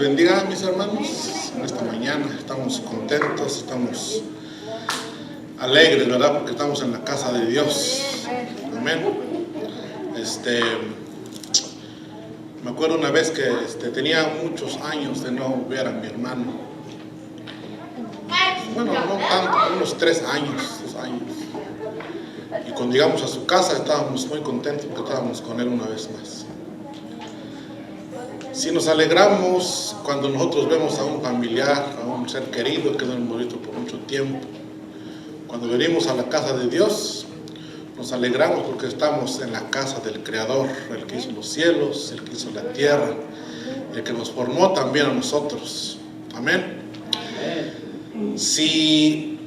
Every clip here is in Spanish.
bendiga, mis hermanos. En esta mañana estamos contentos, estamos alegres, ¿verdad? Porque estamos en la casa de Dios. Amén. Me acuerdo una vez que tenía muchos años de no ver a mi hermano. Bueno, no tanto, unos 3 años, 2 años. Y cuando llegamos a su casa estábamos muy contentos porque estábamos con él una vez más. Si nos alegramos cuando nosotros vemos a un familiar, a un ser querido que no hemos visto por mucho tiempo. Cuando venimos a la casa de Dios, nos alegramos porque estamos en la casa del Creador, el que hizo los cielos, el que hizo la tierra, el que nos formó también a nosotros. Amén. Si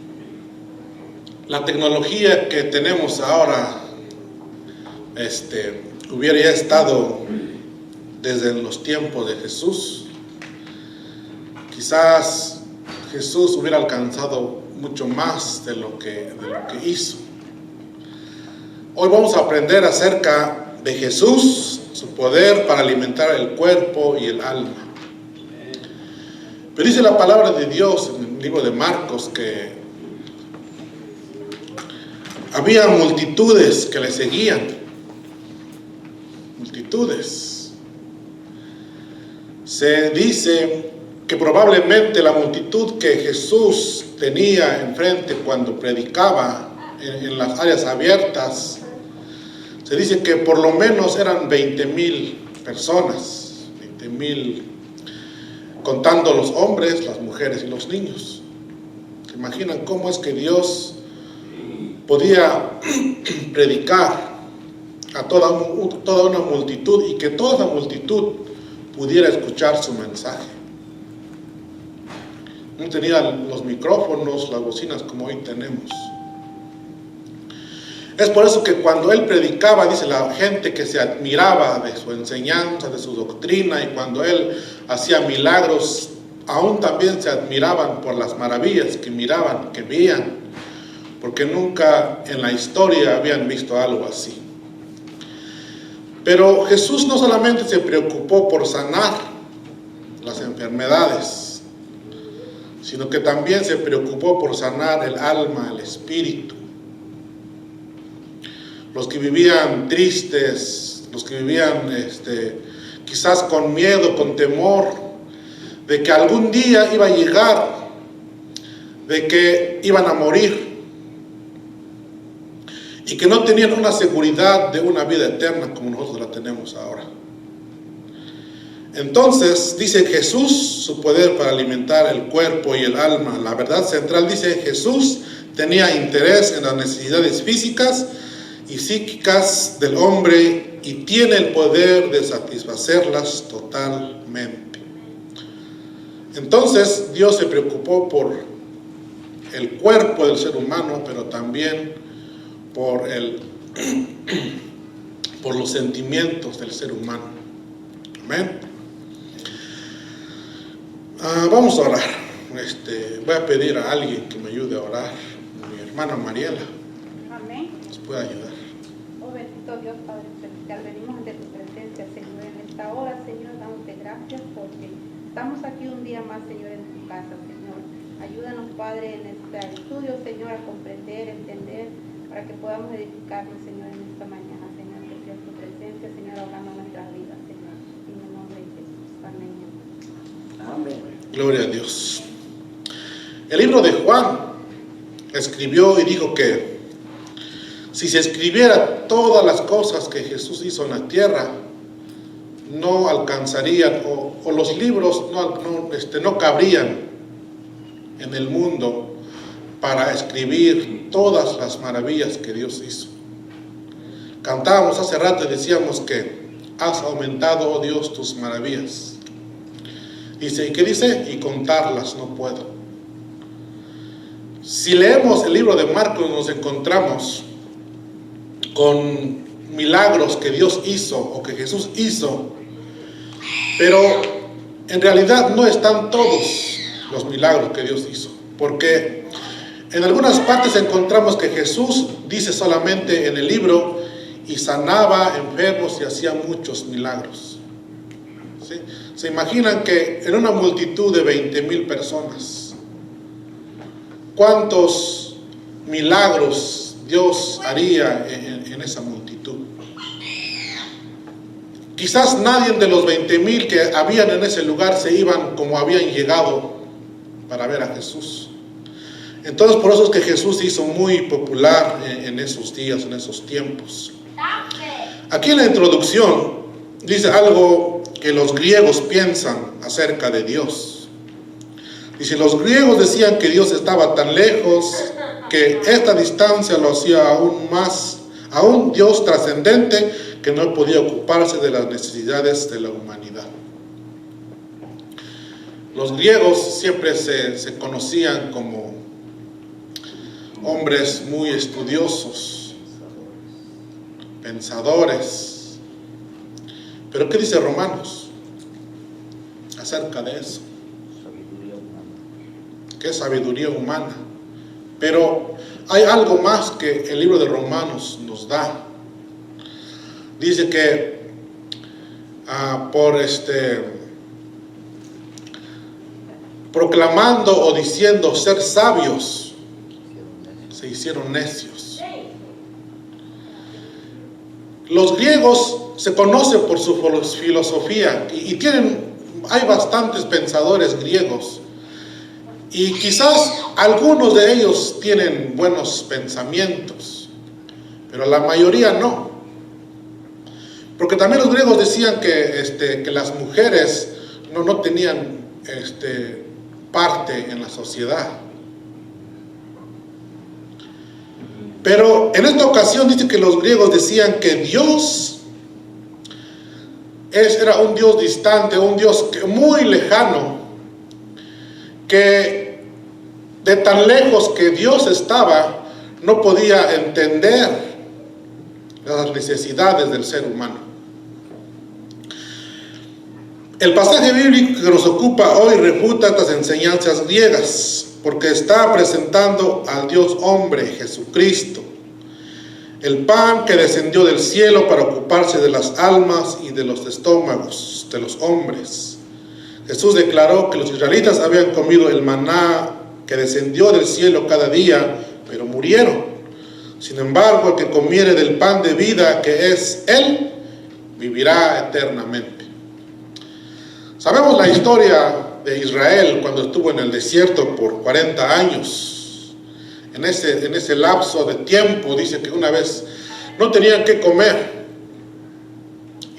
la tecnología que tenemos ahora hubiera ya estado desde los tiempos de Jesús, quizás Jesús hubiera alcanzado mucho más de lo que hizo. Hoy vamos a aprender acerca de Jesús, su poder para alimentar el cuerpo y el alma. Pero dice la palabra de Dios en el libro de Marcos que había multitudes que le seguían. Multitudes. Se dice que probablemente la multitud que Jesús tenía enfrente cuando predicaba en las áreas abiertas, se dice que por lo menos eran 20,000 personas, 20,000, contando los hombres, las mujeres y los niños. ¿Se imaginan cómo es que Dios podía predicar a toda una multitud y que toda esa multitud pudiera escuchar su mensaje? No tenía los micrófonos, las bocinas como hoy tenemos. Es por eso que cuando él predicaba, dice la gente que se admiraba de su enseñanza, de su doctrina, y cuando él hacía milagros, aún también se admiraban por las maravillas que miraban, que veían, porque nunca en la historia habían visto algo así. Pero Jesús no solamente se preocupó por sanar las enfermedades, sino que también se preocupó por sanar el alma, el espíritu. Los que vivían tristes, los que vivían quizás con miedo, con temor, de que algún día iba a llegar, de que iban a morir, y que no tenían una seguridad de una vida eterna como nosotros la tenemos ahora. Entonces dice Jesús, su poder para alimentar el cuerpo y el alma. La verdad central dice Jesús tenía interés en las necesidades físicas y psíquicas del hombre y tiene el poder de satisfacerlas totalmente. Entonces Dios se preocupó por el cuerpo del ser humano, pero también por los sentimientos del ser humano. Amén. Vamos a orar. Voy a pedir a alguien que me ayude a orar. Mi hermana Mariela. Amén. ¿Nos puede ayudar? Oh bendito Dios Padre Celestial, venimos ante tu presencia, Señor, en esta hora, Señor, dándote gracias porque estamos aquí un día más, Señor, en tu casa, Señor. Ayúdanos, Padre, en este estudio, Señor, a comprender, entender, para que podamos edificarnos, Señor, en esta mañana, Señor, que sea tu presencia, Señor, hablando nuestras vidas, Señor, en el nombre de Jesús. Amén. Amén. Gloria a Dios. El libro de Juan escribió y dijo que si se escribiera todas las cosas que Jesús hizo en la tierra, no alcanzarían, o los libros no cabrían en el mundo para escribir todas las maravillas que Dios hizo. Cantábamos hace rato y decíamos que has aumentado, oh Dios, tus maravillas. Dice, ¿y qué dice? Y contarlas no puedo. Si leemos el libro de Marcos, nos encontramos con milagros que Dios hizo o que Jesús hizo, pero en realidad no están todos los milagros que Dios hizo, porque en algunas partes encontramos que Jesús dice solamente en el libro y sanaba enfermos y hacía muchos milagros. ¿Sí? se imaginan que en una multitud de 20,000 personas, ¿cuántos milagros Dios haría en esa multitud? Quizás nadie de los 20,000 que habían en ese lugar se iban como habían llegado para ver a Jesús. Entonces por eso es que Jesús se hizo muy popular en esos días, en esos tiempos. Aquí en la introducción dice algo que los griegos piensan acerca de Dios. Dice, los griegos decían que Dios estaba tan lejos que esta distancia lo hacía a un Dios trascendente que no podía ocuparse de las necesidades de la humanidad. Los griegos siempre se conocían como hombres muy estudiosos, pensadores. Pero ¿qué dice Romanos acerca de eso? ¿Qué es sabiduría humana? Pero hay algo más que el libro de Romanos nos da. Dice que proclamando o diciendo ser sabios, se hicieron necios. Los griegos se conocen por su filosofía y hay bastantes pensadores griegos. Y quizás algunos de ellos tienen buenos pensamientos, pero la mayoría no. Porque también los griegos decían que las mujeres no tenían parte en la sociedad. Pero en esta ocasión dice que los griegos decían que Dios era un Dios distante, un Dios muy lejano, que de tan lejos que Dios estaba, no podía entender las necesidades del ser humano. El pasaje bíblico que nos ocupa hoy refuta estas enseñanzas griegas, porque está presentando al Dios hombre, Jesucristo, el pan que descendió del cielo para ocuparse de las almas y de los estómagos de los hombres. Jesús declaró que los israelitas habían comido el maná que descendió del cielo cada día, pero murieron. Sin embargo, el que comiere del pan de vida que es Él, vivirá eternamente. Sabemos la historia de Israel cuando estuvo en el desierto por 40 años. En ese lapso de tiempo, dice que una vez no tenían qué comer.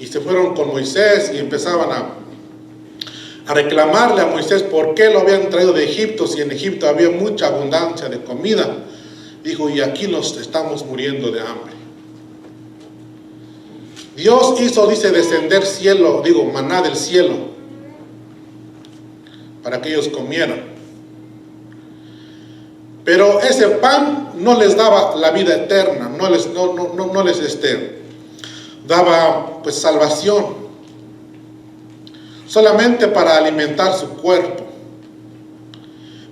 Y se fueron con Moisés y empezaban a reclamarle a Moisés por qué lo habían traído de Egipto, si en Egipto había mucha abundancia de comida. Dijo, y aquí nos estamos muriendo de hambre. Dios hizo, dice, descender maná del cielo, para que ellos comieran. Pero ese pan no les daba la vida eterna, no les daba pues salvación, solamente para alimentar su cuerpo.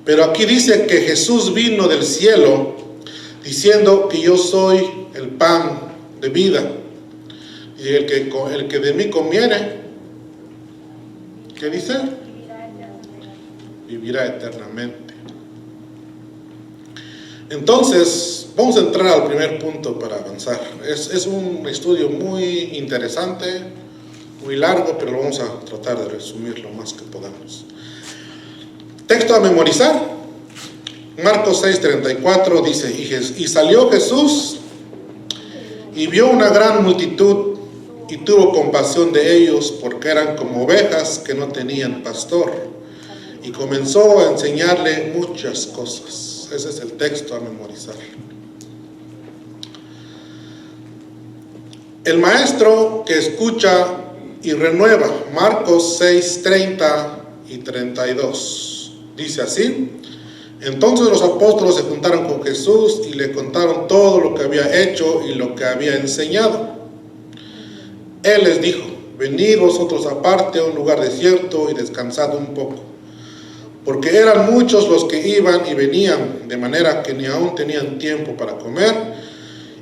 Pero aquí dice que Jesús vino del cielo diciendo que yo soy el pan de vida, y el que de mí comiere, ¿qué dice? Vivirá eternamente. Entonces, vamos a entrar al primer punto para avanzar. Es un estudio muy interesante, muy largo, pero lo vamos a tratar de resumir lo más que podamos. Texto a memorizar. Marcos 6:34 dice, y salió Jesús y vio una gran multitud y tuvo compasión de ellos porque eran como ovejas que no tenían pastor, y comenzó a enseñarle muchas cosas. Ese es el texto a memorizar. El maestro que escucha y renueva. Marcos 6:30 y 32 dice así: entonces los apóstoles se juntaron con Jesús y le contaron todo lo que había hecho y lo que había enseñado. Él les dijo: venid vosotros aparte a un lugar desierto y descansad un poco, porque eran muchos los que iban y venían, de manera que ni aún tenían tiempo para comer,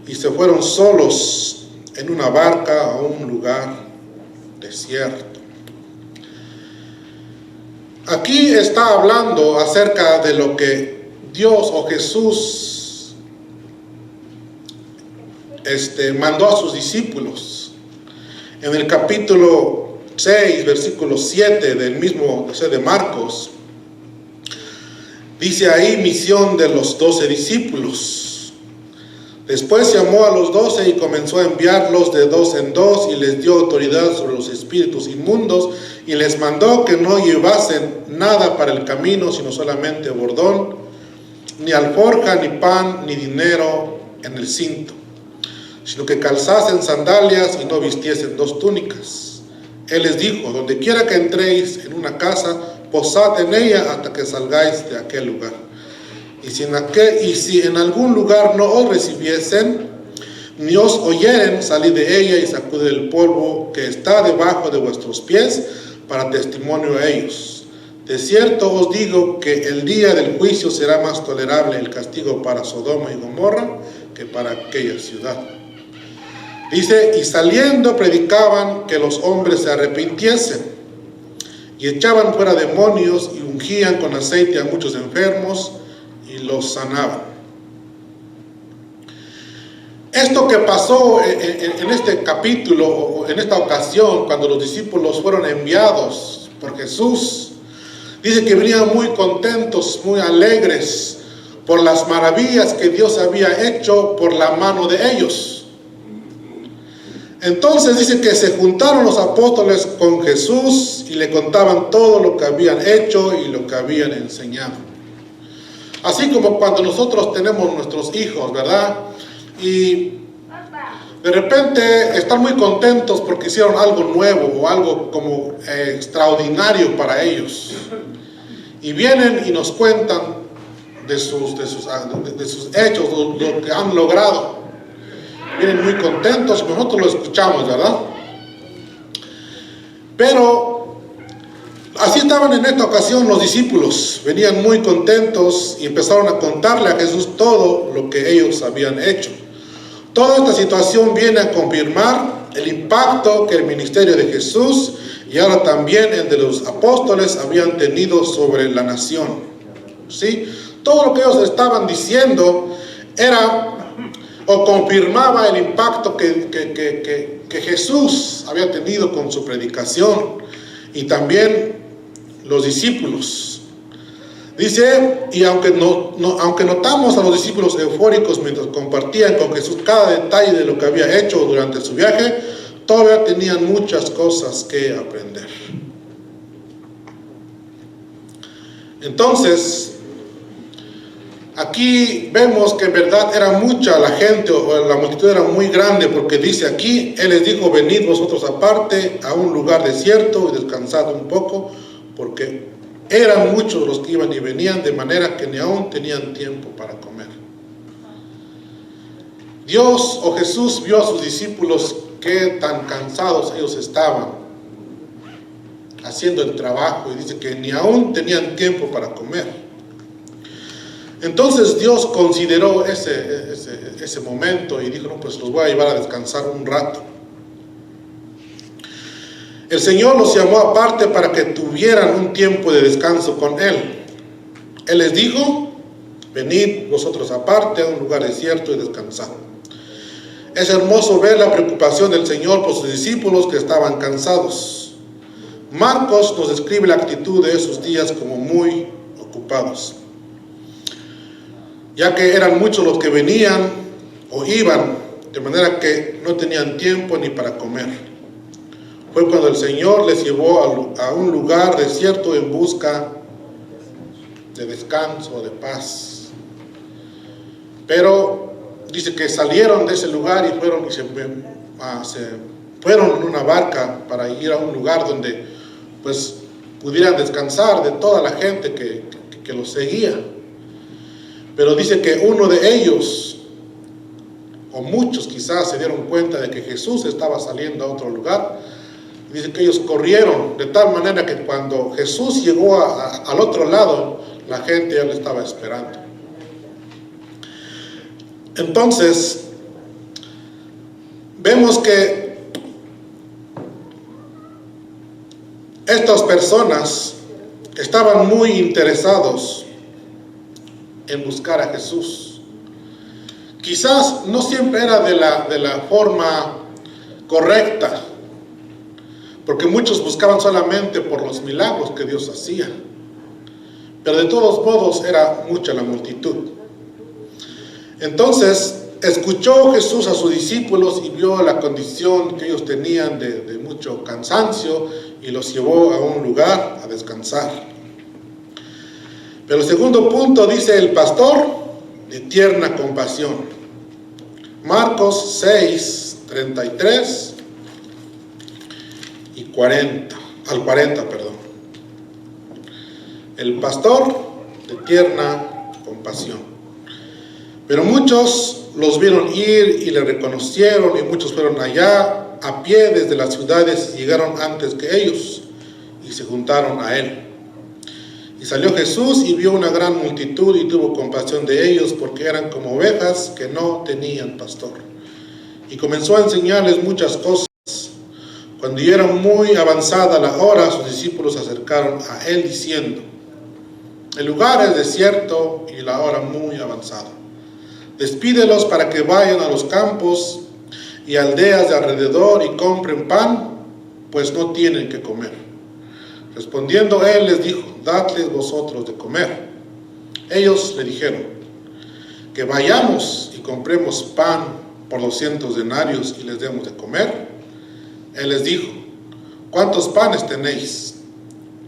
y se fueron solos en una barca a un lugar desierto. Aquí está hablando acerca de lo que Dios o Jesús mandó a sus discípulos. En el capítulo 6, versículo 7 del mismo de Marcos, dice ahí misión de los 12 discípulos. Después llamó a los 12 y comenzó a enviarlos de 2 en 2 y les dio autoridad sobre los espíritus inmundos y les mandó que no llevasen nada para el camino, sino solamente bordón, ni alforja, ni pan, ni dinero en el cinto, sino que calzasen sandalias y no vistiesen 2 túnicas. Él les dijo: donde quiera que entréis en una casa, posad en ella hasta que salgáis de aquel lugar. Y si en algún lugar no os recibiesen, ni os oyeren, salid de ella y sacudid el polvo que está debajo de vuestros pies, para testimonio a ellos. De cierto os digo que el día del juicio será más tolerable el castigo para Sodoma y Gomorra que para aquella ciudad. Dice: y saliendo predicaban que los hombres se arrepintiesen, y echaban fuera demonios, y ungían con aceite a muchos enfermos, y los sanaban. Esto que pasó en este capítulo, o en esta ocasión, cuando los discípulos fueron enviados por Jesús, dice que venían muy contentos, muy alegres por las maravillas que Dios había hecho por la mano de ellos. Entonces dice que se juntaron los apóstoles con Jesús y le contaban todo lo que habían hecho y lo que habían enseñado. Así como cuando nosotros tenemos nuestros hijos, ¿verdad? Y de repente están muy contentos porque hicieron algo nuevo o algo como extraordinario para ellos. Y vienen y nos cuentan de sus hechos, lo que han logrado. Vienen muy contentos, nosotros lo escuchamos, ¿verdad? Pero así estaban en esta ocasión los discípulos. Venían muy contentos y empezaron a contarle a Jesús todo lo que ellos habían hecho. Toda esta situación viene a confirmar el impacto que el ministerio de Jesús y ahora también el de los apóstoles habían tenido sobre la nación. ¿Sí? Todo lo que ellos estaban diciendo era o confirmaba el impacto que Jesús había tenido con su predicación y también los discípulos. Dice: y aunque notamos a los discípulos eufóricos mientras compartían con Jesús cada detalle de lo que había hecho durante su viaje, todavía tenían muchas cosas que aprender. Entonces, aquí vemos que en verdad era mucha la gente, o la multitud era muy grande, porque dice aquí: Él les dijo: venid vosotros aparte a un lugar desierto y descansad un poco, porque eran muchos los que iban y venían, de manera que ni aún tenían tiempo para comer. Dios o Jesús vio a sus discípulos que tan cansados ellos estaban haciendo el trabajo, y dice que ni aún tenían tiempo para comer. Entonces Dios consideró ese momento y dijo: no, pues los voy a llevar a descansar un rato. El Señor los llamó aparte para que tuvieran un tiempo de descanso con Él. Él les dijo: venid vosotros aparte a un lugar desierto y descansad. Es hermoso ver la preocupación del Señor por sus discípulos que estaban cansados. Marcos nos describe la actitud de esos días como muy ocupados, ya que eran muchos los que venían o iban, de manera que no tenían tiempo ni para comer. Fue cuando el Señor les llevó a un lugar desierto en busca de descanso, de paz. Pero dice que salieron de ese lugar y fueron en una barca para ir a un lugar donde pues pudieran descansar de toda la gente que los seguía. Pero dice que uno de ellos, o muchos quizás, se dieron cuenta de que Jesús estaba saliendo a otro lugar. Dice que ellos corrieron de tal manera que cuando Jesús llegó al otro lado, la gente ya lo estaba esperando. Entonces, vemos que estas personas que estaban muy interesados en buscar a Jesús. Quizás no siempre era de la forma correcta, porque muchos buscaban solamente por los milagros que Dios hacía, pero de todos modos era mucha la multitud. Entonces escuchó Jesús a sus discípulos y vio la condición que ellos tenían de mucho cansancio y los llevó a un lugar a descansar. Pero el segundo punto dice el pastor de tierna compasión. Marcos 6, 33 y 40, al 40, perdón. El pastor de tierna compasión. Pero muchos los vieron ir y le reconocieron, y muchos fueron allá a pie desde las ciudades y llegaron antes que ellos y se juntaron a él. Y salió Jesús y vio una gran multitud y tuvo compasión de ellos porque eran como ovejas que no tenían pastor. Y comenzó a enseñarles muchas cosas. Cuando ya era muy avanzada la hora, sus discípulos se acercaron a él diciendo: el lugar es desierto y la hora muy avanzada. Despídelos para que vayan a los campos y aldeas de alrededor y compren pan, pues no tienen que comer. Respondiendo él les dijo: dadles vosotros de comer. Ellos le dijeron: que vayamos y compremos pan por 200 denarios y les demos de comer. Él les dijo: ¿cuántos panes tenéis?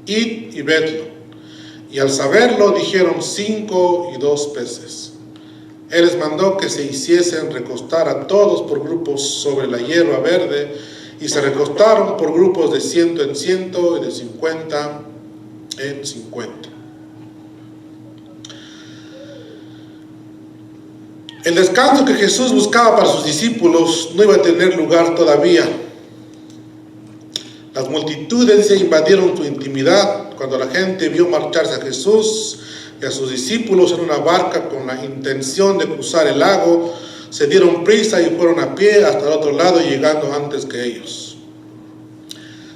Id y vedlo. Y al saberlo dijeron: 5 y 2 peces. Él les mandó que se hiciesen recostar a todos por grupos sobre la hierba verde, y se recostaron por grupos de 100 en 100 y de 50 en 50. El descanso que Jesús buscaba para sus discípulos no iba a tener lugar todavía. Las multitudes se invadieron su intimidad cuando la gente vio marcharse a Jesús y a sus discípulos en una barca con la intención de cruzar el lago. Se dieron prisa y fueron a pie hasta el otro lado, llegando antes que ellos.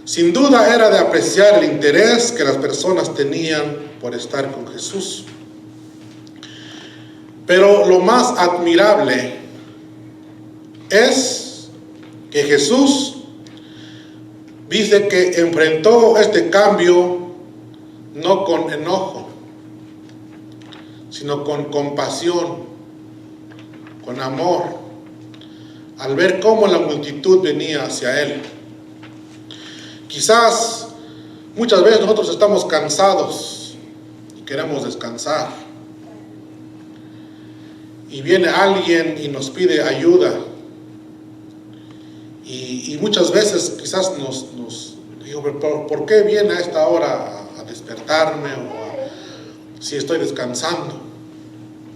Sin duda era de apreciar el interés que las personas tenían por estar con Jesús. Pero lo más admirable es que Jesús dice que enfrentó este cambio no con enojo, sino con compasión, con amor, al ver cómo la multitud venía hacia él. Quizás muchas veces nosotros estamos cansados y queremos descansar, y viene alguien y nos pide ayuda, y muchas veces quizás nos digo: ¿por qué viene a esta hora a despertarme si estoy descansando?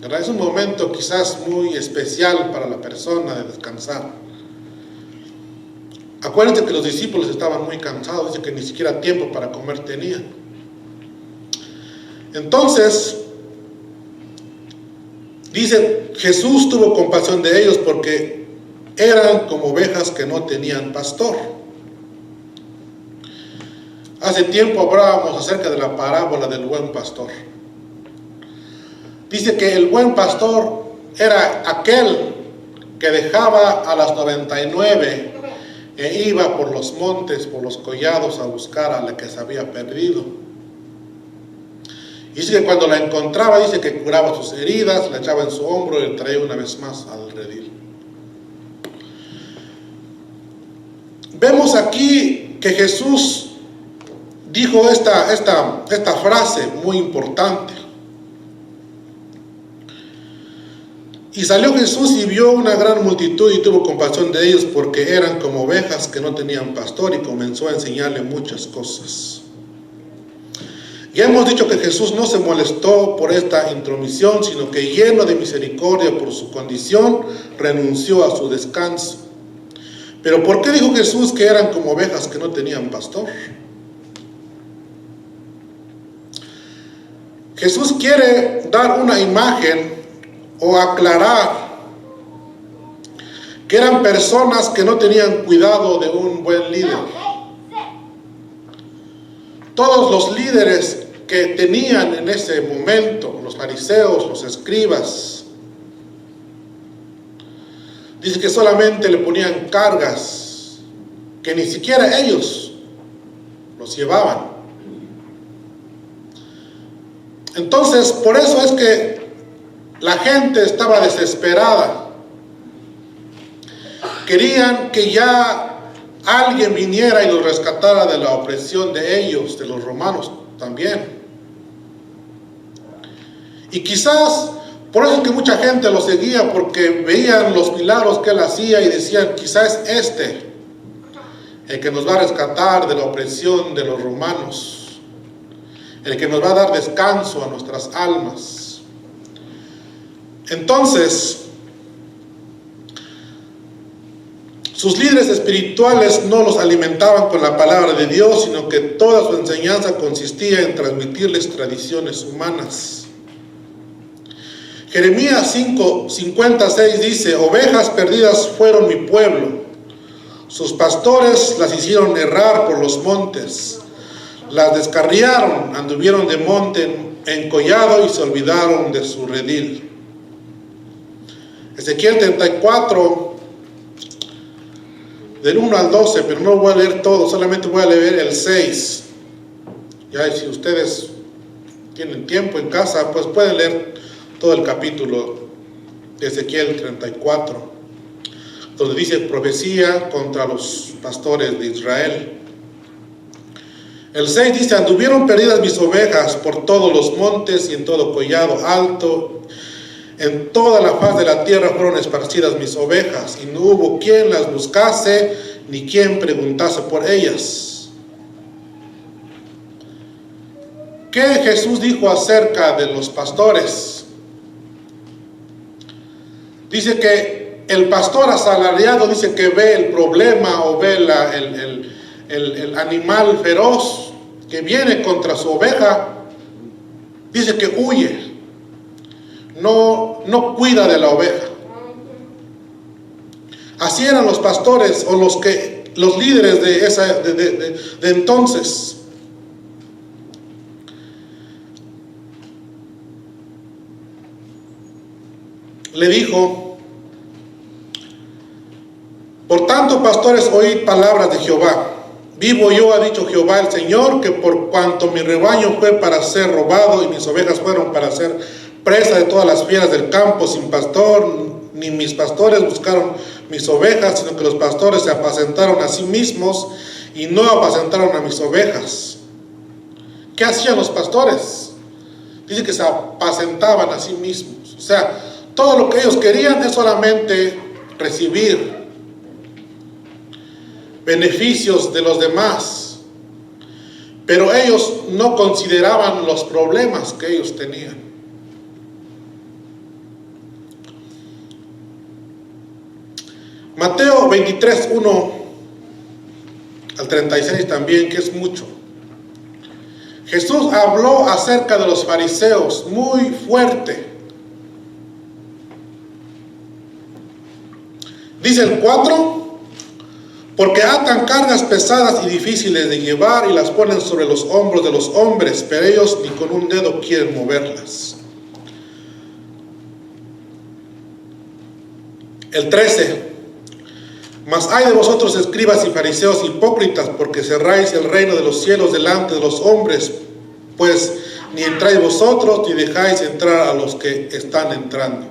¿Verdad? Es un momento quizás muy especial para la persona de descansar. Acuérdense que los discípulos estaban muy cansados, dice que ni siquiera tiempo para comer tenían. Entonces, dice, Jesús tuvo compasión de ellos porque eran como ovejas que no tenían pastor. Hace tiempo hablábamos acerca de la parábola del buen pastor. Dice que el buen pastor era aquel que dejaba a las 99 e iba por los montes, por los collados a buscar a la que se había perdido. Dice que cuando la encontraba, dice que curaba sus heridas, la echaba en su hombro y la traía una vez más al redil. Vemos aquí que Jesús dijo esta frase muy importante. Y salió Jesús y vio una gran multitud y tuvo compasión de ellos porque eran como ovejas que no tenían pastor, y comenzó a enseñarle muchas cosas. Ya hemos dicho que Jesús no se molestó por esta intromisión, sino que lleno de misericordia por su condición, renunció a su descanso. Pero ¿por qué dijo Jesús que eran como ovejas que no tenían pastor? Jesús quiere dar una imagen o aclarar que eran personas que no tenían cuidado de un buen líder. Todos los líderes que tenían en ese momento los fariseos, los escribas. Dice que solamente le ponían cargas que ni siquiera ellos los llevaban. Entonces, por eso es que la gente estaba desesperada. Querían que ya alguien viniera y los rescatara de la opresión de ellos, de los romanos también. Y quizás, por eso es que mucha gente lo seguía, porque veían los milagros que él hacía y decían, quizás es el que nos va a rescatar de la opresión de los romanos, el que nos va a dar descanso a nuestras almas. Entonces, sus líderes espirituales no los alimentaban con la palabra de Dios, sino que toda su enseñanza consistía en transmitirles tradiciones humanas. Jeremías 5:56 dice: ovejas perdidas fueron mi pueblo, sus pastores las hicieron errar por los montes, las descarriaron, anduvieron de monte en collado y se olvidaron de su redil. Ezequiel 34, del 1 al 12, pero no voy a leer todo, solamente voy a leer el 6. Ya si ustedes tienen tiempo en casa, pues pueden leer todo el capítulo de Ezequiel 34, donde dice profecía contra los pastores de Israel. El 6 dice: anduvieron perdidas mis ovejas por todos los montes y en todo collado alto, en toda la faz de la tierra fueron esparcidas mis ovejas, y no hubo quien las buscase, ni quien preguntase por ellas. ¿Qué Jesús dijo acerca de los pastores? Dice que el pastor asalariado, dice que ve el problema o ve el animal feroz que viene contra su oveja, dice que huye, no cuida de la oveja. Así eran los pastores o los líderes de entonces. Le dijo: por tanto, pastores, oíd palabras de Jehová. Vivo yo, ha dicho Jehová el Señor, que por cuanto mi rebaño fue para ser robado y mis ovejas fueron para ser presa de todas las fieras del campo, sin pastor, ni mis pastores buscaron mis ovejas, sino que los pastores se apacentaron a sí mismos y no apacentaron a mis ovejas. ¿Qué hacían los pastores? Dice que se apacentaban a sí mismos. O sea, todo lo que ellos querían es solamente recibir beneficios de los demás, pero ellos no consideraban los problemas que ellos tenían. Mateo 23, 1 al 36 también, que es mucho. Jesús habló acerca de los fariseos muy fuerte. Dice el 4: porque atan cargas pesadas y difíciles de llevar y las ponen sobre los hombros de los hombres, pero ellos ni con un dedo quieren moverlas. El 13: mas hay de vosotros, escribas y fariseos hipócritas, porque cerráis el reino de los cielos delante de los hombres, pues ni entráis vosotros ni dejáis entrar a los que están entrando.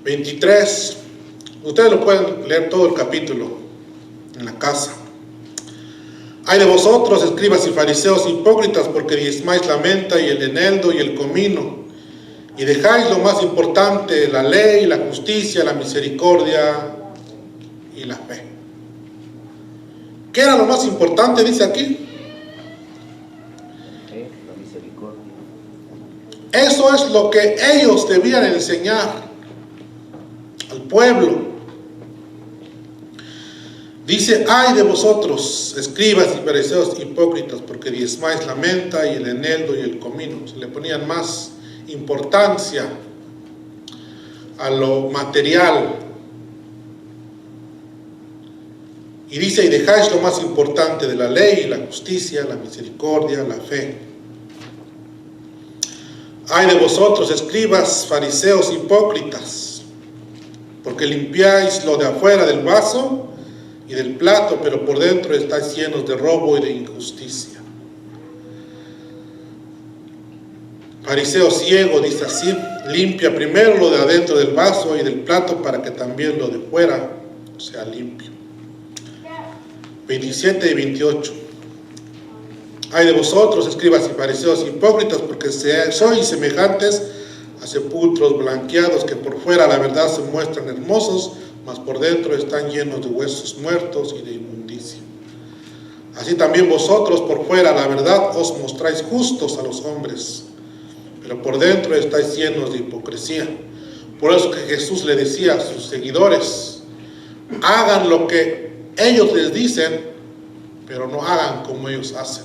23. Ustedes lo pueden leer todo el capítulo en la casa. Hay de vosotros, escribas y fariseos hipócritas, porque diezmáis la menta y el eneldo y el comino, y dejáis lo más importante, la ley, la justicia, la misericordia y la fe. ¿Qué era lo más importante? Dice aquí. La misericordia. Eso es lo que ellos debían enseñar al pueblo. Dice: ay de vosotros, escribas y fariseos hipócritas, porque diezmáis la menta y el eneldo y el comino. Se le ponían más importancia a lo material Y dice, y dejáis lo más importante de la ley, la justicia, la misericordia, la fe. Ay de vosotros, escribas, fariseos, hipócritas, porque limpiáis lo de afuera del vaso y del plato, pero por dentro estáis llenos de robo y de injusticia. Fariseo ciego, dice así, limpia primero lo de adentro del vaso y del plato para que también lo de fuera sea limpio. 27 y 28. Ay de vosotros, escribas y fariseos hipócritas, porque sois semejantes a sepulcros blanqueados, que por fuera la verdad se muestran hermosos, mas por dentro están llenos de huesos muertos y de inmundicia. Así también vosotros por fuera la verdad os mostráis justos a los hombres, pero por dentro estáis llenos de hipocresía. Por eso que Jesús le decía a sus seguidores, hagan lo que ellos les dicen, pero no hagan como ellos hacen.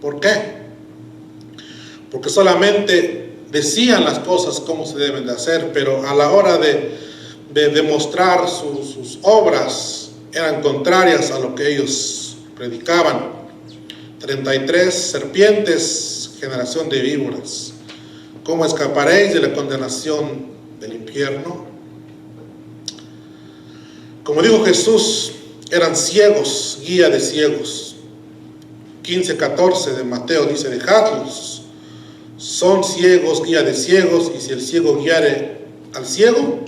¿Por qué? Porque solamente decían las cosas como se deben de hacer, pero a la hora de demostrar sus obras eran contrarias a lo que ellos predicaban. 33, serpientes, generación de víboras, ¿cómo escaparéis de la condenación del infierno? Como dijo Jesús, eran ciegos, guía de ciegos. 15:14 de Mateo dice, dejadlos, son ciegos, guía de ciegos, y si el ciego guiare al ciego,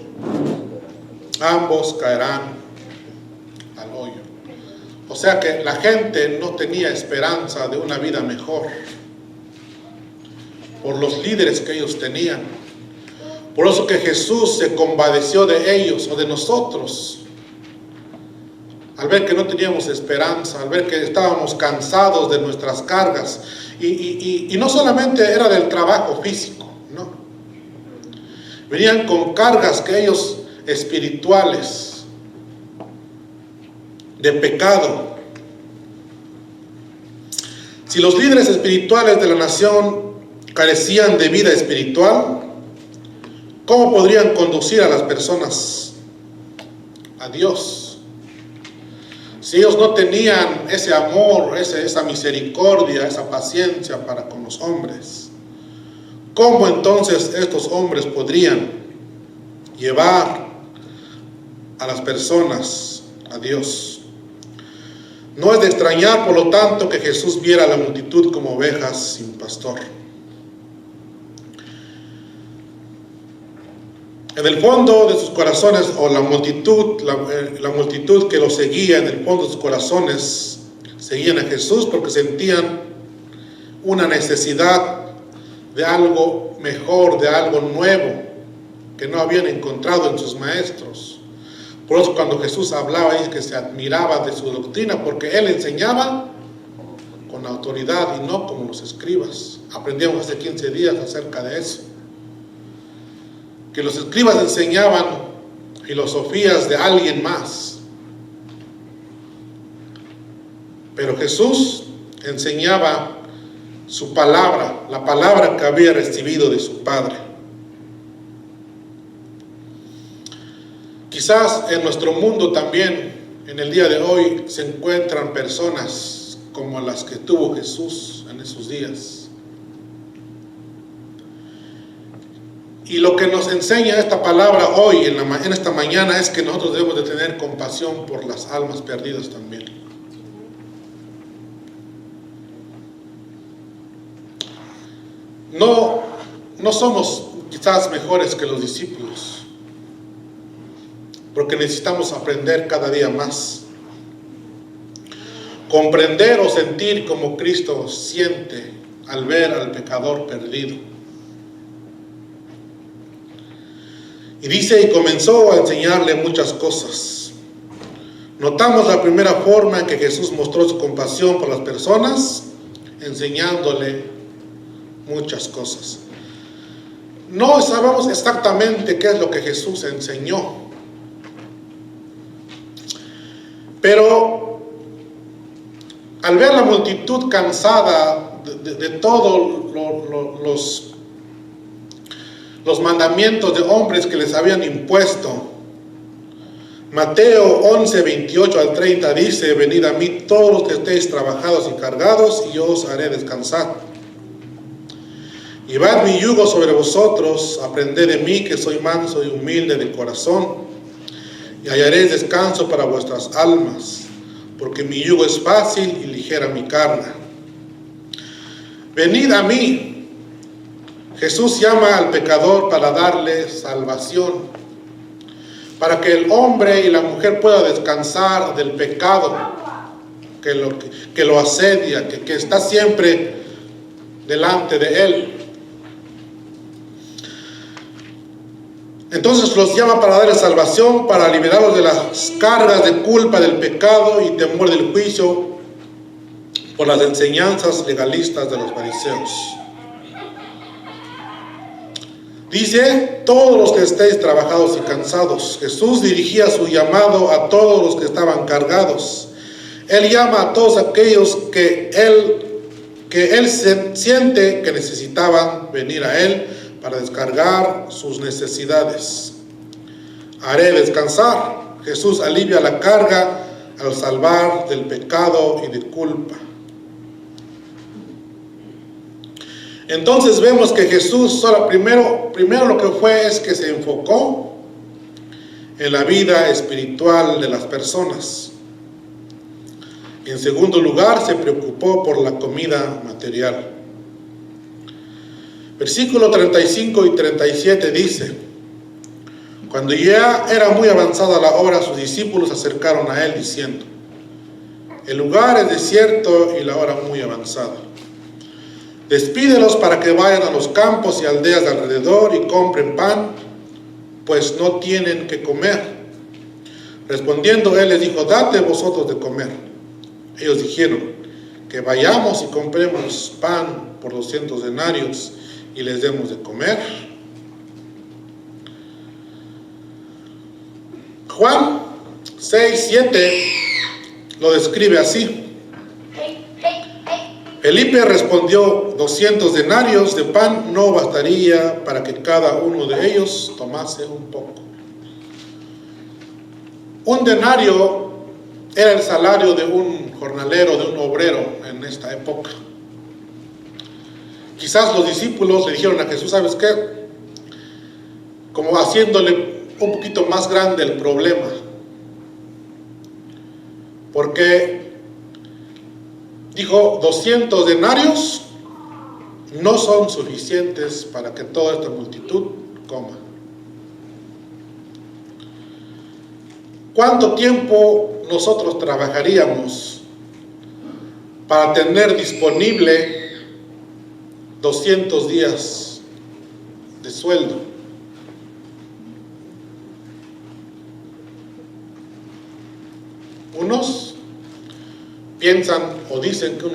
ambos caerán al hoyo. O sea que la gente no tenía esperanza de una vida mejor por los líderes que ellos tenían. Por eso que Jesús se compadeció de ellos o de nosotros, al ver que no teníamos esperanza, al ver que estábamos cansados de nuestras cargas. Y no solamente era del trabajo físico, no. Venían con cargas que ellos espirituales, de pecado. Si los líderes espirituales de la nación carecían de vida espiritual, ¿cómo podrían conducir a las personas a Dios? Si ellos no tenían ese amor, esa misericordia, esa paciencia para con los hombres, ¿cómo entonces estos hombres podrían llevar a las personas a Dios? No es de extrañar, por lo tanto, que Jesús viera a la multitud como ovejas sin pastor. En el fondo de sus corazones, o la multitud que los seguía, en el fondo de sus corazones, seguían a Jesús porque sentían una necesidad de algo mejor, de algo nuevo, que no habían encontrado en sus maestros. Por eso cuando Jesús hablaba, es que se admiraba de su doctrina, porque Él enseñaba con autoridad y no como los escribas. Aprendíamos hace 15 días acerca de eso, que los escribas enseñaban filosofías de alguien más, pero Jesús enseñaba su palabra, la palabra que había recibido de su Padre. Quizás en nuestro mundo también, en el día de hoy, se encuentran personas como las que tuvo Jesús en esos días. Y lo que nos enseña esta palabra hoy, en esta mañana, es que nosotros debemos de tener compasión por las almas perdidas también. No somos quizás mejores que los discípulos, porque necesitamos aprender cada día más. Comprender o sentir como Cristo siente al ver al pecador perdido. Y dice, y comenzó a enseñarle muchas cosas. Notamos la primera forma en que Jesús mostró su compasión por las personas, enseñándole muchas cosas. No sabemos exactamente qué es lo que Jesús enseñó, pero al ver la multitud cansada de todos los mandamientos de hombres que les habían impuesto, Mateo 11, 28 al 30 dice: venid a mí todos los que estéis trabajados y cargados, y yo os haré descansar. Llevad mi yugo sobre vosotros, aprended de mí, que soy manso y humilde de corazón, y hallaréis descanso para vuestras almas, porque mi yugo es fácil y ligera mi carga. Venid a mí. Jesús llama al pecador para darle salvación, para que el hombre y la mujer puedan descansar del pecado que lo asedia, que está siempre delante de él. Entonces los llama para darles salvación, para liberarlos de las cargas de culpa del pecado y temor del juicio por las enseñanzas legalistas de los fariseos. Dice: todos los que estéis trabajados y cansados. Jesús dirigía su llamado a todos los que estaban cargados. Él llama a todos aquellos que él siente que necesitaban venir a él para descargar sus necesidades. Haré descansar. Jesús alivia la carga al salvar del pecado y de culpa. Entonces vemos que Jesús primero lo que fue es que se enfocó en la vida espiritual de las personas. En segundo lugar, se preocupó por la comida material. Versículo 35 y 37 dice: cuando ya era muy avanzada la hora, sus discípulos se acercaron a él diciendo: el lugar es desierto y la hora muy avanzada. Despídelos para que vayan a los campos y aldeas de alrededor y compren pan, pues no tienen que comer. Respondiendo él les dijo: date vosotros de comer. Ellos dijeron: que vayamos y compremos pan por 200 denarios y les demos de comer. Juan 6, 7 lo describe así. Felipe respondió: 200 denarios de pan no bastaría para que cada uno de ellos tomase un poco. Un denario era el salario de un jornalero, de un obrero en esta época. Quizás los discípulos le dijeron a Jesús: ¿sabes qué? Como haciéndole un poquito más grande el problema. Porque dijo: 200 denarios no son suficientes para que toda esta multitud coma. ¿Cuánto tiempo nosotros trabajaríamos para tener disponible 200 días de sueldo? Unos piensan o dicen que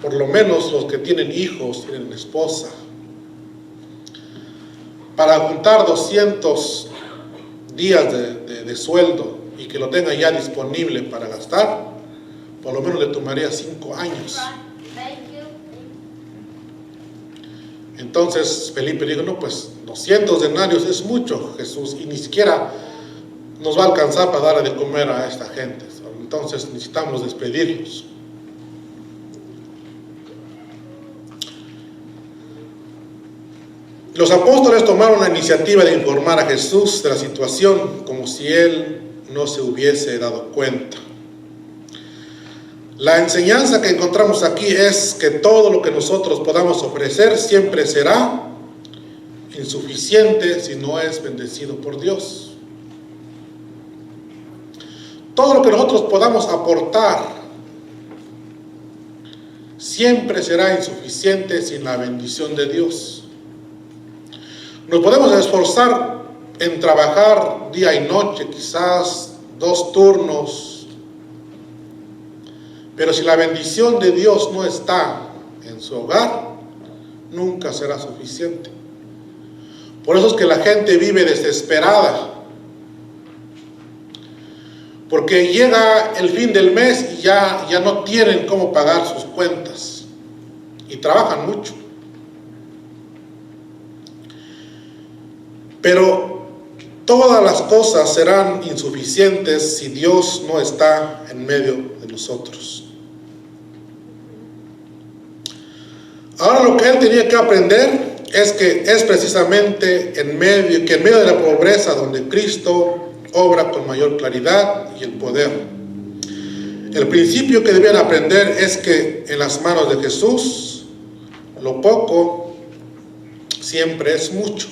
por lo menos los que tienen hijos, tienen esposa, para juntar 200 días de sueldo y que lo tengan ya disponible para gastar, por lo menos le tomaría 5 años. Entonces Felipe dijo: no, pues 200 denarios es mucho, Jesús, y ni siquiera nos va a alcanzar para darle de comer a esta gente. Entonces necesitamos despedirlos. Los apóstoles tomaron la iniciativa de informar a Jesús de la situación como si él no se hubiese dado cuenta. La enseñanza que encontramos aquí es que todo lo que nosotros podamos ofrecer siempre será insuficiente si no es bendecido por Dios. Todo lo que nosotros podamos aportar siempre será insuficiente sin la bendición de Dios. Nos podemos esforzar en trabajar día y noche, quizás 2 turnos, pero si la bendición de Dios no está en su hogar, nunca será suficiente. Por eso es que la gente vive desesperada, porque llega el fin del mes y ya no tienen cómo pagar sus cuentas y trabajan mucho. Pero todas las cosas serán insuficientes si Dios no está en medio de nosotros. Ahora lo que él tenía que aprender es que es precisamente en medio de la pobreza donde Cristo obra con mayor claridad y el poder. El principio que debían aprender es que en las manos de Jesús lo poco siempre es mucho.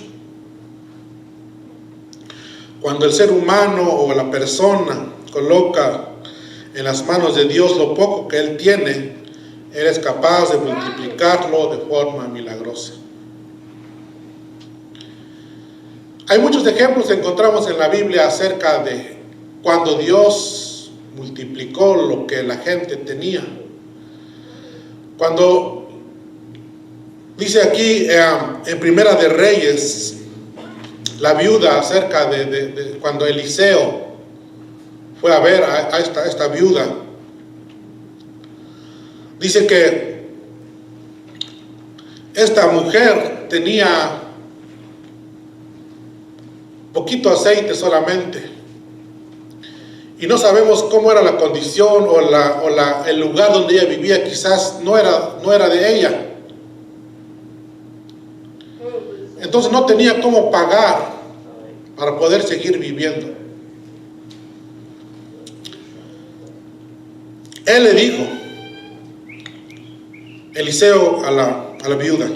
Cuando el ser humano o la persona coloca en las manos de Dios lo poco que él tiene, él es capaz de multiplicarlo de forma milagrosa. Hay muchos ejemplos que encontramos en la Biblia acerca de cuando Dios multiplicó lo que la gente tenía. Cuando dice aquí en Primera de Reyes, la viuda acerca de cuando Eliseo fue a ver a esta viuda, dice que esta mujer tenía poquito aceite solamente, y no sabemos cómo era la condición o el lugar donde ella vivía. Quizás no era de ella, entonces no tenía cómo pagar para poder seguir viviendo. Él le dijo, Eliseo a la viuda,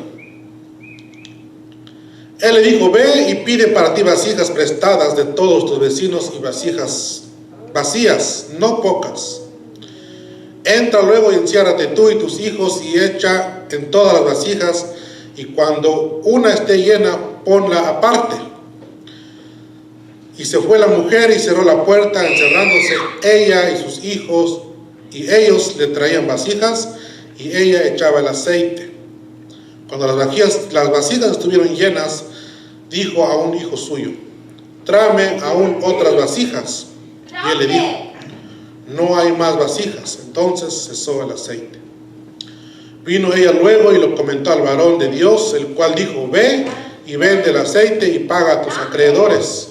él le dijo: ve y pide para ti vasijas prestadas de todos tus vecinos y vasijas vacías, no pocas. Entra luego y enciérrate tú y tus hijos y echa en todas las vasijas, y cuando una esté llena, ponla aparte. Y se fue la mujer y cerró la puerta, encerrándose ella y sus hijos, y ellos le traían vasijas y ella echaba el aceite. Cuando las vasijas estuvieron llenas, dijo a un hijo suyo: tráeme aún otras vasijas. Y él le dijo: no hay más vasijas. Entonces cesó el aceite. Vino ella luego y lo comentó al varón de Dios, el cual dijo: ve y vende el aceite y paga a tus acreedores.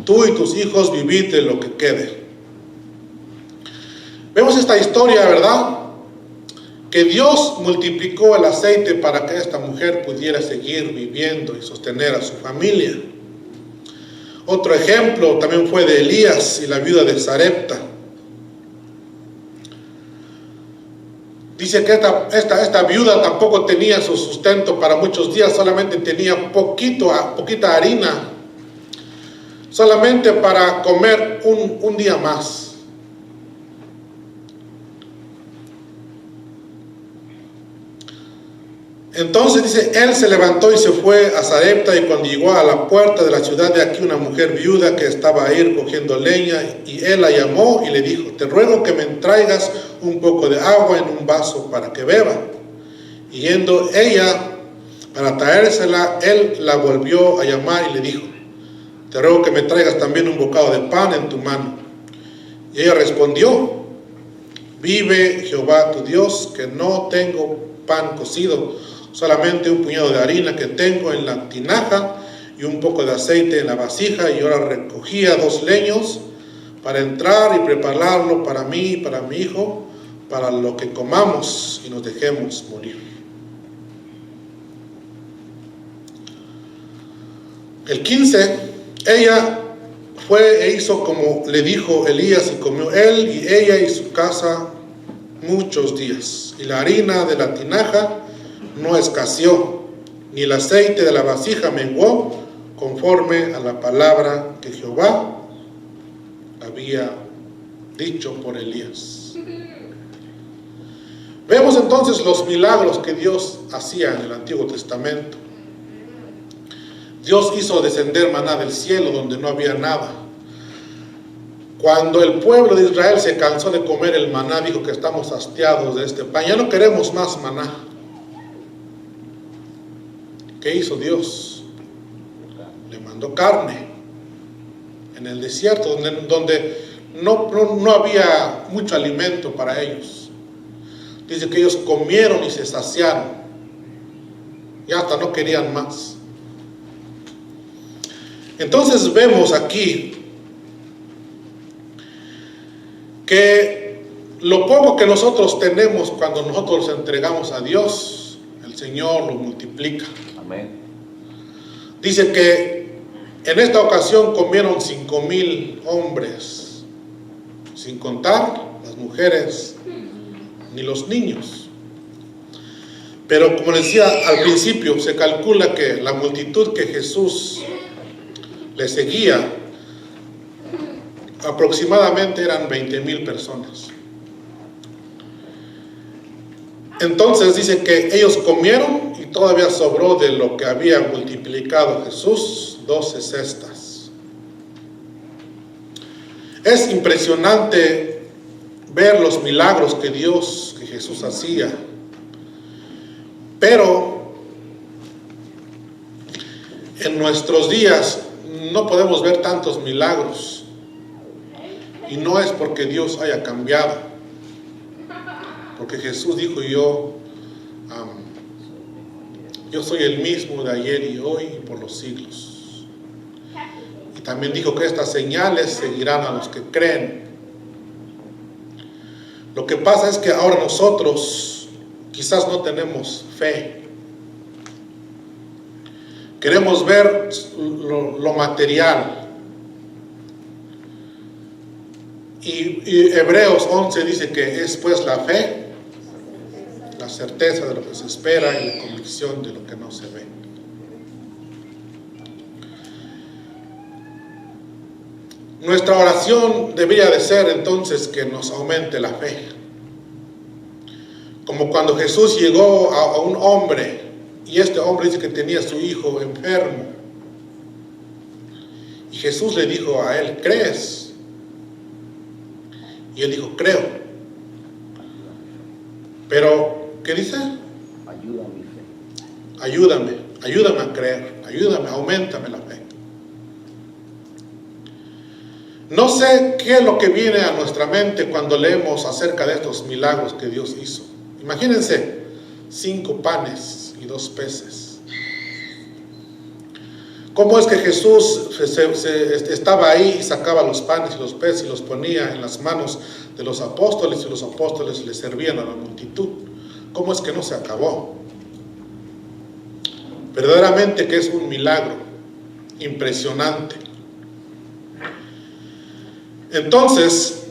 Tú y tus hijos vivid de lo que quede. Vemos esta historia, ¿verdad? Que Dios multiplicó el aceite para que esta mujer pudiera seguir viviendo y sostener a su familia. Otro ejemplo también fue de Elías y la viuda de Sarepta. Dice que esta viuda tampoco tenía su sustento para muchos días, solamente tenía poquita harina, solamente para comer un día más. Entonces dice, él se levantó y se fue a Sarepta, y cuando llegó a la puerta de la ciudad, de aquí una mujer viuda que estaba ahí cogiendo leña, y él la llamó y le dijo: te ruego que me traigas un poco de agua en un vaso para que beba. Y yendo ella para traérsela, él la volvió a llamar y le dijo: te ruego que me traigas también un bocado de pan en tu mano. Y ella respondió: vive Jehová tu Dios, que no tengo pan cocido, solamente un puñado de harina que tengo en la tinaja y un poco de aceite en la vasija. Y ahora recogía 2 leños para entrar y prepararlo para mí y para mi hijo, para lo que comamos y nos dejemos morir. El 15, ella fue e hizo como le dijo Elías, y comió él y ella y su casa muchos días. Y la harina de la tinaja no escaseó, ni el aceite de la vasija menguó, conforme a la palabra que Jehová había dicho por Elías. Vemos entonces los milagros que Dios hacía en el Antiguo Testamento. Dios hizo descender maná del cielo donde no había nada. Cuando el pueblo de Israel se cansó de comer el maná, dijo que estamos hastiados de este pan, ya no queremos más maná. ¿Qué hizo Dios? Le mandó carne en el desierto, donde no había mucho alimento para ellos. Dice que ellos comieron y se saciaron, y hasta no querían más. Entonces vemos aquí que lo poco que nosotros tenemos cuando nosotros entregamos a Dios, el Señor lo multiplica. Amén. Dice que en esta ocasión comieron 5,000 hombres, sin contar las mujeres ni los niños. Pero como decía al principio, se calcula que la multitud que Jesús le seguía aproximadamente eran 20,000 personas. Entonces dice que ellos comieron y todavía sobró de lo que había multiplicado Jesús, 12 cestas. Es impresionante ver los milagros que Jesús hacía. Pero en nuestros días no podemos ver tantos milagros. Y no es porque Dios haya cambiado. Porque Jesús dijo, yo soy el mismo de ayer y hoy y por los siglos. Y también dijo que estas señales seguirán a los que creen. Lo que pasa es que ahora nosotros quizás no tenemos fe. Queremos ver lo material. Y Hebreos 11 dice que es pues la fe, la certeza de lo que se espera y la convicción de lo que no se ve. Nuestra oración debería de ser entonces que nos aumente la fe. Como cuando Jesús llegó a un hombre y este hombre dice que tenía a su hijo enfermo. Y Jesús le dijo a él, ¿crees? Y él dijo, creo. Pero, ¿qué dice? Ayúdame a creer, auméntame la fe. No sé qué es lo que viene a nuestra mente cuando leemos acerca de estos milagros que Dios hizo. Imagínense, 5 panes y 2 peces. ¿Cómo es que Jesús estaba ahí y sacaba los panes y los peces y los ponía en las manos de los apóstoles y los apóstoles le servían a la multitud? ¿Cómo es que no se acabó? Verdaderamente que es un milagro impresionante. Entonces,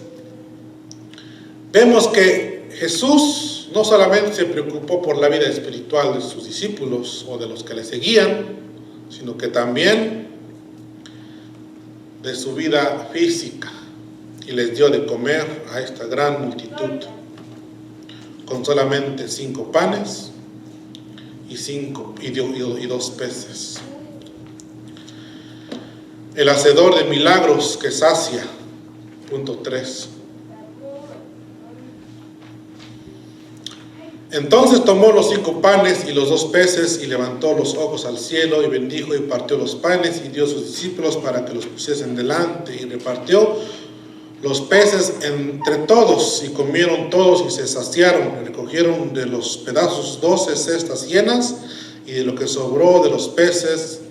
vemos que Jesús no solamente se preocupó por la vida espiritual de sus discípulos o de los que le seguían, sino que también de su vida física, y les dio de comer a esta gran multitud con solamente 5 panes y 2 peces. El hacedor de milagros que sacia. Punto 3. Entonces tomó los 5 panes y los 2 peces y levantó los ojos al cielo y bendijo y partió los panes y dio a sus discípulos para que los pusiesen delante y repartió los peces entre todos y comieron todos y se saciaron y recogieron de los pedazos 12 cestas llenas y de lo que sobró de los peces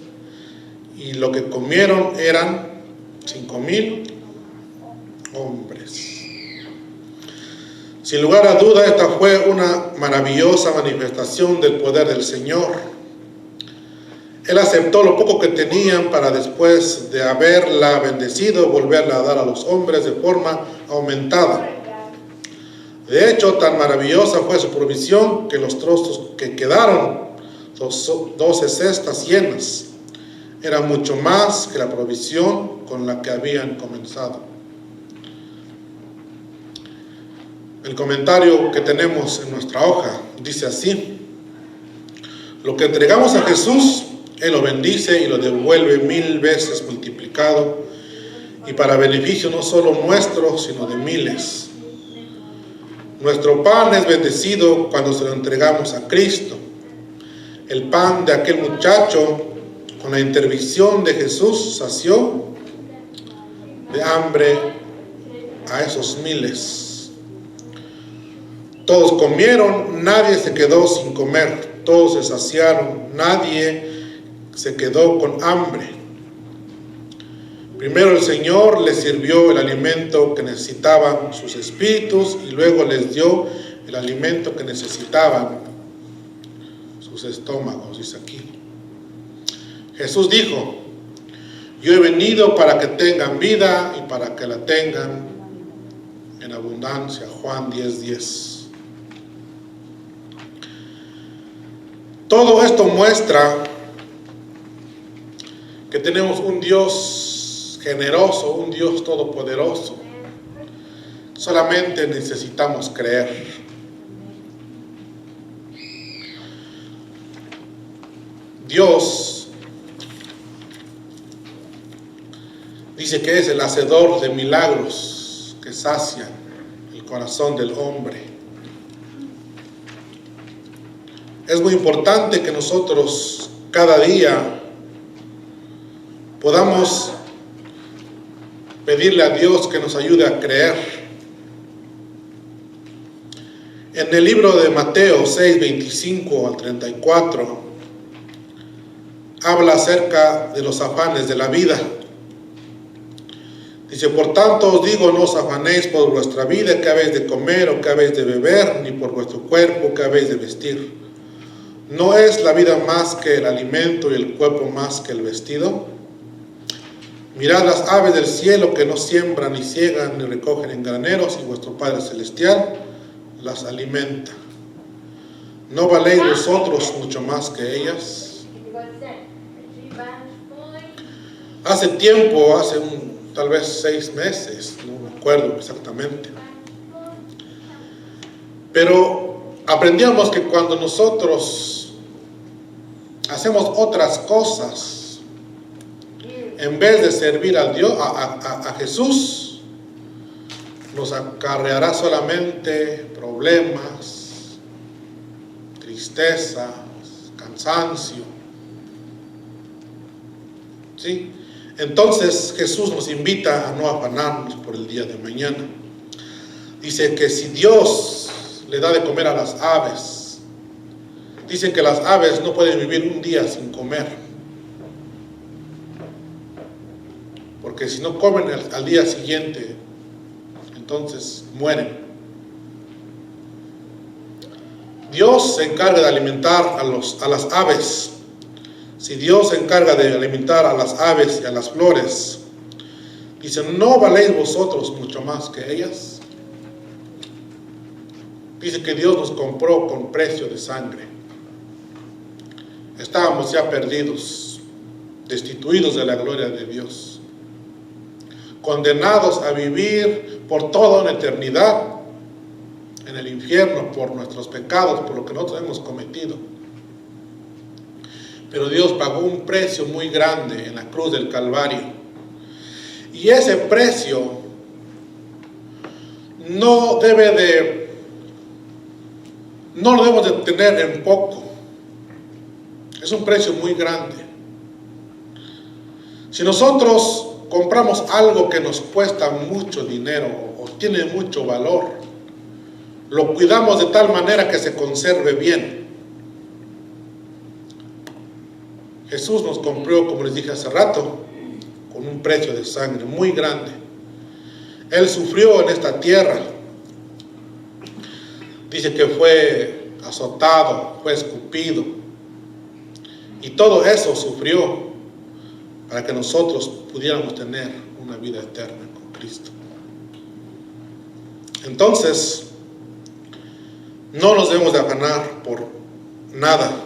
y lo que comieron eran 5,000 hombres. Sin lugar a duda, esta fue una maravillosa manifestación del poder del Señor. Él aceptó lo poco que tenían para después de haberla bendecido, volverla a dar a los hombres de forma aumentada. De hecho, tan maravillosa fue su provisión que los trozos que quedaron, 12 cestas llenas, eran mucho más que la provisión con la que habían comenzado. El comentario que tenemos en nuestra hoja dice así: lo que entregamos a Jesús, Él lo bendice y lo devuelve 1000 veces multiplicado, y para beneficio no solo nuestro, sino de miles. Nuestro pan es bendecido cuando se lo entregamos a Cristo. El pan de aquel muchacho, con la intervención de Jesús, sació de hambre a esos miles. Todos comieron, nadie se quedó sin comer, todos se saciaron, nadie se quedó con hambre. Primero el Señor les sirvió el alimento que necesitaban sus espíritus y luego les dio el alimento que necesitaban sus estómagos, dice aquí. Jesús dijo: yo he venido para que tengan vida y para que la tengan en abundancia. Juan 10:10. Todo esto muestra que tenemos un Dios generoso, un Dios todopoderoso. Solamente necesitamos creer. Dios dice que es el hacedor de milagros que sacian el corazón del hombre. Es muy importante que nosotros cada día podamos pedirle a Dios que nos ayude a creer. En el libro de Mateo 6:25 al 34 habla acerca de los afanes de la vida. Dice: por tanto os digo, no os afanéis por vuestra vida, qué habéis de comer o qué habéis de beber, ni por vuestro cuerpo, qué habéis de vestir. ¿No es la vida más que el alimento y el cuerpo más que el vestido? Mirad las aves del cielo, que no siembran, ni ciegan, ni recogen en graneros, y vuestro Padre Celestial las alimenta. ¿No valéis vosotros mucho más que ellas? Hace tiempo, tal vez 6 meses, no me acuerdo exactamente, pero aprendíamos que cuando nosotros hacemos otras cosas, en vez de servir a Dios, a Jesús, nos acarreará solamente problemas, tristezas, cansancio. ¿Sí? Entonces Jesús nos invita a no afanarnos por el día de mañana. Dice que si Dios le da de comer a las aves, dicen que las aves no pueden vivir un día sin comer, porque si no comen al día siguiente, entonces mueren. Dios se encarga de alimentar a las aves. Si Dios se encarga de alimentar a las aves y a las flores, dice: ¿no valéis vosotros mucho más que ellas? Dice que Dios nos compró con precio de sangre. Estábamos ya perdidos, destituidos de la gloria de Dios, condenados a vivir por toda una eternidad en el infierno por nuestros pecados, por lo que nosotros hemos cometido. Pero Dios pagó un precio muy grande en la cruz del Calvario. Y ese precio no lo debemos de tener en poco. Es un precio muy grande. Si nosotros compramos algo que nos cuesta mucho dinero o tiene mucho valor, lo cuidamos de tal manera que se conserve bien. Jesús nos compró, como les dije hace rato, con un precio de sangre muy grande. Él sufrió en esta tierra. Dice que fue azotado, fue escupido. Y todo eso sufrió para que nosotros pudiéramos tener una vida eterna con Cristo. Entonces, no nos debemos de afanar por nada.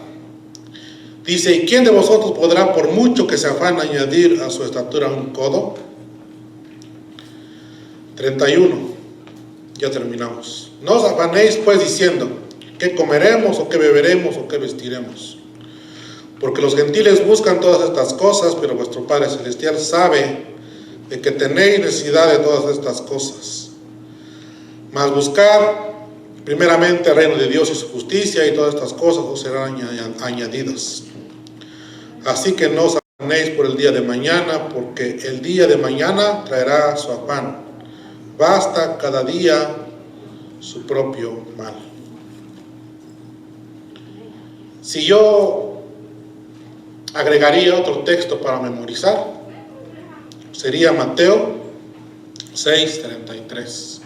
Dice: ¿y quién de vosotros podrá, por mucho que se afane, añadir a su estatura un codo? 31. Ya terminamos. No os afanéis pues diciendo: ¿qué comeremos o qué beberemos o qué vestiremos? Porque los gentiles buscan todas estas cosas, pero vuestro Padre Celestial sabe de que tenéis necesidad de todas estas cosas. Mas buscad primeramente el reino de Dios y su justicia, y todas estas cosas os serán añadidas. Así que no os afanéis por el día de mañana, porque el día de mañana traerá su afán. Basta cada día su propio mal. Si yo agregaría otro texto para memorizar, sería Mateo 6:33.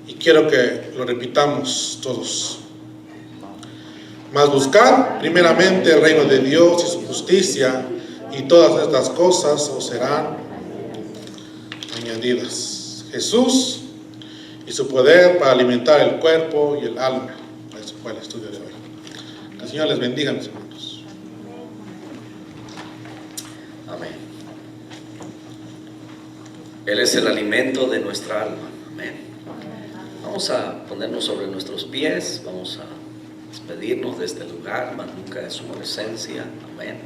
Y quiero que lo repitamos todos. Mas buscad primeramente el reino de Dios y su justicia, y todas estas cosas os serán añadidas. Jesús y su poder para alimentar el cuerpo y el alma. Eso fue el estudio de hoy. Que el Señor les bendiga, mis hermanos. Amén. Él es el alimento de nuestra alma. Amén. Vamos a ponernos sobre nuestros pies. Vamos a despedirnos de este lugar, mas nunca de su presencia. Amén.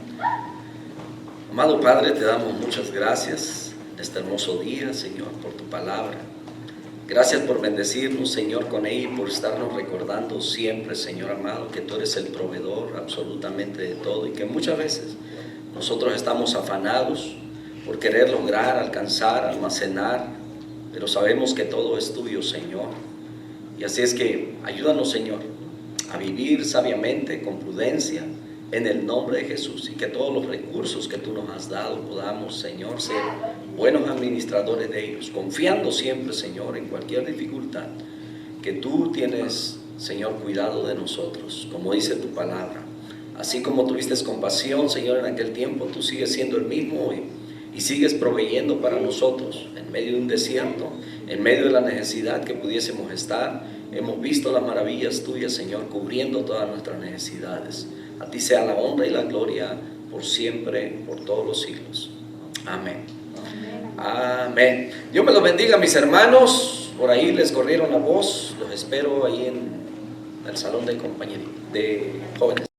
Amado Padre, te damos muchas gracias en este hermoso día, Señor, por tu palabra. Gracias por bendecirnos, Señor, con ella y por estarnos recordando siempre, Señor amado, que tú eres el proveedor absolutamente de todo, y que muchas veces nosotros estamos afanados por querer lograr, alcanzar, almacenar, pero sabemos que todo es tuyo, Señor. Y así es que ayúdanos, Señor, a vivir sabiamente, con prudencia, en el nombre de Jesús, y que todos los recursos que tú nos has dado podamos, Señor, ser buenos administradores de ellos, confiando siempre, Señor, en cualquier dificultad, que tú tienes, Señor, cuidado de nosotros, como dice tu palabra. Así como tuviste compasión, Señor, en aquel tiempo, tú sigues siendo el mismo hoy, y sigues proveyendo para nosotros en medio de un desierto, en medio de la necesidad que pudiésemos estar. Hemos visto las maravillas tuyas, Señor, cubriendo todas nuestras necesidades. A ti sea la honra y la gloria por siempre, por todos los siglos. Amén. Amén. Dios me los bendiga, mis hermanos. Por ahí les corrieron la voz. Los espero ahí en el salón de compañería de jóvenes.